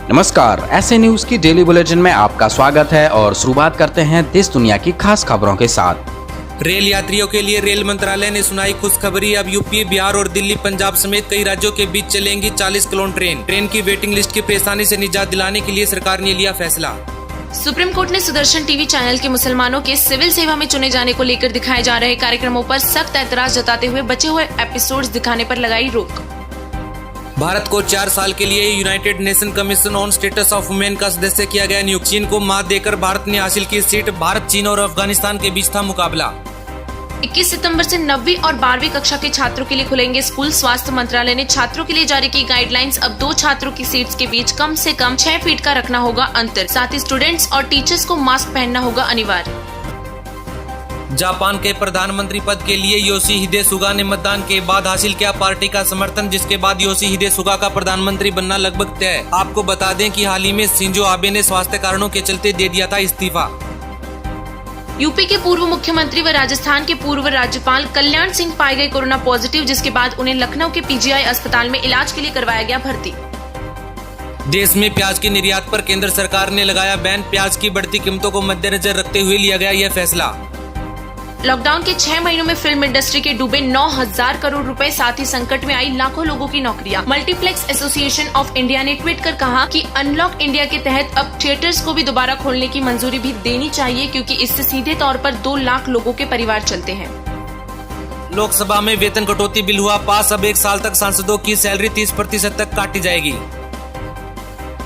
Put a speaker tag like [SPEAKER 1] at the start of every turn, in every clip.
[SPEAKER 1] नमस्कार, ऐसे न्यूज की डेली बुलेटिन में आपका स्वागत है और शुरुआत करते हैं देश दुनिया की खास खबरों के साथ।
[SPEAKER 2] रेल यात्रियों के लिए रेल मंत्रालय ने सुनाई खुशखबरी। अब यूपी, बिहार और दिल्ली, पंजाब समेत कई राज्यों के बीच चलेंगी 40 किलोमीटर ट्रेन की वेटिंग लिस्ट की परेशानी से निजात दिलाने के लिए सरकार ने लिया फैसला।
[SPEAKER 3] सुप्रीम कोर्ट ने सुदर्शन टीवी चैनल के मुसलमानों के सिविल सेवा में चुने जाने को लेकर दिखाए जा रहे कार्यक्रमों पर सख्त ऐतराज जताते हुए बचे हुए एपिसोड्स दिखाने पर लगाई रोक।
[SPEAKER 2] भारत को 4 साल के लिए United nation commission on status of women का सदस्य किया गया नियुक्त। चीन को मात देकर भारत ने हासिल की सीट। भारत, चीन और अफगानिस्तान के बीच था मुकाबला।
[SPEAKER 3] 21 सितंबर से 9वीं और 12वीं कक्षा के छात्रों के लिए खुलेंगे स्कूल। स्वास्थ्य मंत्रालय ने छात्रों के लिए जारी की गाइडलाइंस। अब 2 छात्रों की सीट्स के बीच कम से कम 6 फीट का रखना होगा अंतर। साथ ही स्टूडेंट्स और टीचर्स को मास्क पहनना होगा अनिवार्य।
[SPEAKER 2] जापान के प्रधानमंत्री पद के लिए योशिहिदे सुगा ने मतदान के बाद हासिल किया पार्टी का समर्थन, जिसके बाद योशिहिदे सुगा का प्रधानमंत्री बनना लगभग तय। आपको बता दें कि हाल ही में शिंजो आबे ने स्वास्थ्य कारणों के चलते दे दिया था इस्तीफा।
[SPEAKER 3] यूपी के पूर्व मुख्यमंत्री व राजस्थान के पूर्व राज्यपाल कल्याण सिंह पाए गए कोरोना पॉजिटिव, जिसके बाद उन्हें लखनऊ के पीजीआई अस्पताल में इलाज के लिए करवाया गया भर्ती।
[SPEAKER 2] देश में प्याज के निर्यात पर केंद्र सरकार ने लगाया बैन। प्याज की बढ़ती कीमतों को मद्देनजर रखते हुए लिया गया यह फैसला।
[SPEAKER 3] लॉकडाउन के 6 महीनों में फिल्म इंडस्ट्री के डूबे 9,000 करोड़ रुपए, साथ ही संकट में आई लाखों लोगों की नौकरियां। मल्टीप्लेक्स एसोसिएशन ऑफ इंडिया ने ट्वीट कर कहा कि अनलॉक इंडिया के तहत अब थिएटर्स को भी दोबारा खोलने की मंजूरी भी देनी चाहिए, क्योंकि इससे सीधे तौर पर 2 लाख लोगों के परिवार चलते हैं।
[SPEAKER 2] लोकसभा में वेतन कटौती बिल हुआ पास। अब 1 साल तक सांसदों की सैलरी 30% तक काटी जाएगी।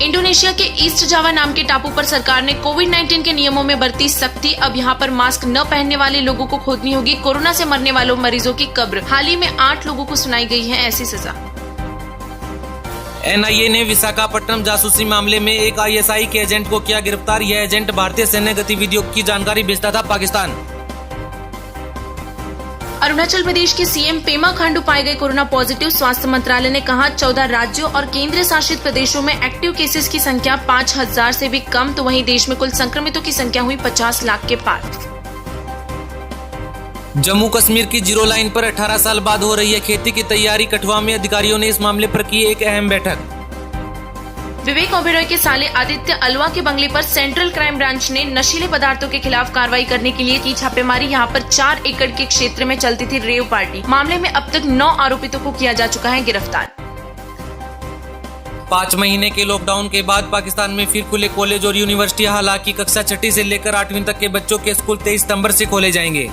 [SPEAKER 3] इंडोनेशिया के ईस्ट जावा नाम के टापू पर सरकार ने कोविड-19 के नियमों में बरती सख्ती। अब यहां पर मास्क न पहनने वाले लोगों को खोदनी होगी कोरोना से मरने वालों मरीजों की कब्र। हाल ही में 8 लोगों को सुनाई गई है ऐसी सजा।
[SPEAKER 2] एनआईए ने विशाखापट्टनम जासूसी मामले में एक आईएसआई के एजेंट को किया गिरफ्तार। यह एजेंट भारतीय सैन्य गतिविधियों की जानकारी भेजता था पाकिस्तान।
[SPEAKER 3] अरुणाचल प्रदेश के सीएम पेमा खांडू पाए गए कोरोना पॉजिटिव। स्वास्थ्य मंत्रालय ने कहा 14 राज्यों और केंद्र शासित प्रदेशों में एक्टिव केसेस की संख्या 5,000 से भी कम। तो वहीं देश में कुल संक्रमितों की संख्या हुई 50 लाख के पार।
[SPEAKER 2] जम्मू कश्मीर की जीरो लाइन पर 18 साल बाद हो रही है खेती की तैयारी। कठुआ में अधिकारियों ने इस मामले पर की एक अहम बैठक।
[SPEAKER 3] विवेक ओबेरॉय के साले आदित्य अल्वा के बंगले पर सेंट्रल क्राइम ब्रांच ने नशीले पदार्थों के खिलाफ कार्रवाई करने के लिए की छापेमारी। यहां पर 4 एकड़ के क्षेत्र में चलती थी रेव पार्टी। मामले में अब तक 9 आरोपितों को किया जा चुका है गिरफ्तार।
[SPEAKER 2] 5 महीने के लॉकडाउन के बाद पाकिस्तान में फिर खुले कॉलेज और यूनिवर्सिटी। हालांकि कक्षा 6 से लेकर 8वीं तक के बच्चों के स्कूल 23 सितंबर से खोले जाएंगे।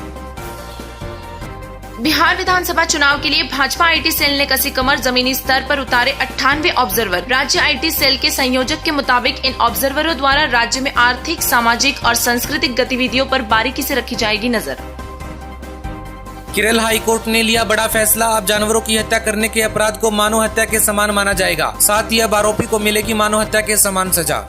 [SPEAKER 3] बिहार विधानसभा चुनाव के लिए भाजपा आईटी सेल ने कसी कमर। जमीनी स्तर पर उतारे 98 ऑब्जर्वर। राज्य आईटी सेल के संयोजक के मुताबिक इन ऑब्जर्वरों द्वारा राज्य में आर्थिक, सामाजिक और सांस्कृतिक गतिविधियों पर बारीकी से रखी जाएगी नजर।
[SPEAKER 2] केरल हाई कोर्ट ने लिया बड़ा फैसला। अब जानवरों की हत्या करने के अपराध को मानव हत्या के समान माना जाएगा। साथ ही अब आरोपी को मिलेगी मानव हत्या के समान सजा।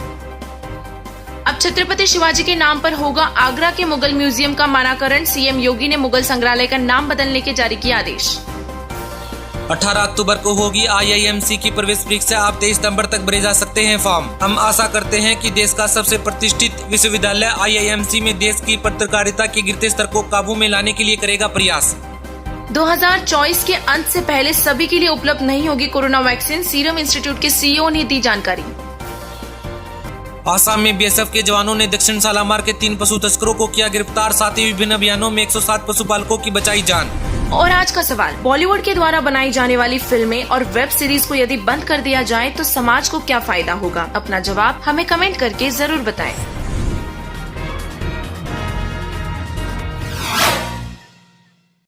[SPEAKER 3] अब छत्रपति शिवाजी के नाम पर होगा आगरा के मुगल म्यूजियम का नामकरण। सीएम योगी ने मुगल संग्रहालय का नाम बदलने के जारी किया आदेश।
[SPEAKER 2] 18 अक्टूबर को होगी आईआईएमसी की प्रवेश परीक्षा। आप 23 सितंबर तक भरे जा सकते हैं फॉर्म। हम आशा करते हैं कि देश का सबसे प्रतिष्ठित विश्वविद्यालय आईआईएमसी में देश की पत्रकारिता के गिरते स्तर को काबू में लाने के लिए करेगा प्रयास।
[SPEAKER 3] 2024 के अंत से पहले सभी के लिए उपलब्ध नहीं होगी कोरोना वैक्सीन। सीरम इंस्टीट्यूट के सीईओ ने दी जानकारी।
[SPEAKER 2] आसाम में बीएसएफ के जवानों ने दक्षिण सालामार के 3 पशु तस्करों को किया गिरफ्तार। साथ ही विभिन्न अभियानों में 107 पशुपालकों की बचाई जान।
[SPEAKER 3] और आज का सवाल, बॉलीवुड के द्वारा बनाई जाने वाली फिल्में और वेब सीरीज को यदि बंद कर दिया जाए तो समाज को क्या फायदा होगा? अपना जवाब हमें कमेंट करके जरूर बताएं।